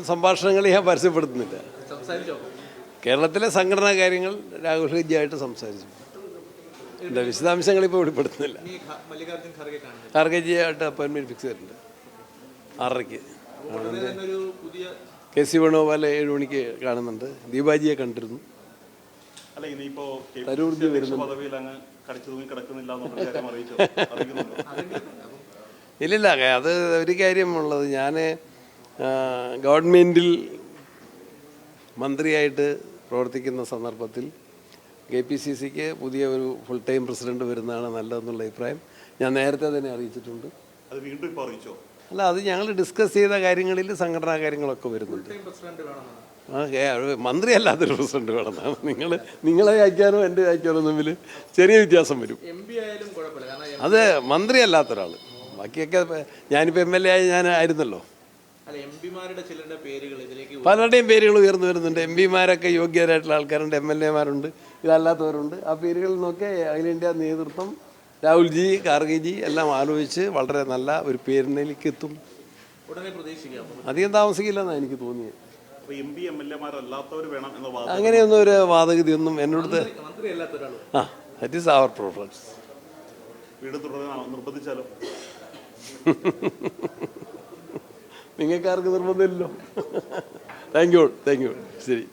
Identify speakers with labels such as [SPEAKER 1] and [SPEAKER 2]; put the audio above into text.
[SPEAKER 1] സംഭാഷണങ്ങൾ ഞാൻ പരസ്യപ്പെടുത്തുന്നില്ല. കേരളത്തിലെ സംഘടനാ കാര്യങ്ങൾ രാഹുൽ ഗാന്ധിയായിട്ട് സംസാരിച്ചു. എൻ്റെ വിശദാംശങ്ങൾ ഇപ്പോൾ വെളിപ്പെടുത്തുന്നില്ല. ഖാർഗെജിയായിട്ട് അപ്പോയിൻമെൻറ്റ് ഫിക്സ് ചെയ്തിട്ടുണ്ട് 6:30. കെ സി വേണുഗോപാൽ 7 മണിക്ക് കാണുന്നുണ്ട്. ദീപാജിയെ കണ്ടിരുന്നു. തരൂർജി വരുന്നുണ്ട്. ഇല്ലില്ല, അത് ഒരു കാര്യമുള്ളത്, ഞാൻ ഗവൺമെൻറ്റിൽ മന്ത്രിയായിട്ട് പ്രവർത്തിക്കുന്ന സന്ദർഭത്തിൽ KPCCക്ക് പുതിയ ഒരു ഫുൾ ടൈം പ്രസിഡന്റ് വരുന്നതാണ് നല്ലതെന്നുള്ള അഭിപ്രായം ഞാൻ നേരത്തെ തന്നെ അറിയിച്ചിട്ടുണ്ട്.
[SPEAKER 2] അത് വീണ്ടും ഇപ്പോൾ അറിയിച്ചോ?
[SPEAKER 1] അല്ല, അത് ഞങ്ങൾ ഡിസ്കസ് ചെയ്ത കാര്യങ്ങളിൽ സംഘടനാ കാര്യങ്ങളൊക്കെ വരുന്നുണ്ട്. മന്ത്രിയല്ലാത്തൊരു പ്രസിഡന്റ് വേണമെന്നാണ്. നിങ്ങളെ അയക്കാനോ എൻ്റെ അയക്കാനോ തമ്മിൽ ചെറിയ വ്യത്യാസം വരും. അത് മന്ത്രിയല്ലാത്ത ഒരാൾ. ബാക്കിയൊക്കെ ഞാനിപ്പോൾ MLA ആയി ഞാൻ ആയിരുന്നല്ലോ. പലരുടെയും പേരുകൾ ഉയർന്നു വരുന്നുണ്ട്. MP മാരൊക്കെ യോഗ്യരായിട്ടുള്ള ആൾക്കാരുണ്ട്, MLA മാരുണ്ട്, ഇതല്ലാത്തവരുണ്ട്. ആ പേരുകളിൽ നിന്നൊക്കെ അഖിലേന്ത്യാ നേതൃത്വം രാഹുൽജി, ഖാർഗെജി എല്ലാം ആലോചിച്ച് വളരെ നല്ല ഒരു പേരിലേക്ക് എത്തും. അധികം താമസിക്കില്ലെന്നാണ് എനിക്ക് തോന്നിയത്. അങ്ങനെയൊന്നും ഒരു വാദഗതിയൊന്നും എന്നോട് ദാറ്റ് ഈസ് അവർ പ്രിഫറൻസ്. നിങ്ങൾക്കാർക്ക് നിർബന്ധമില്ലല്ലോ. Thank you. ശരി.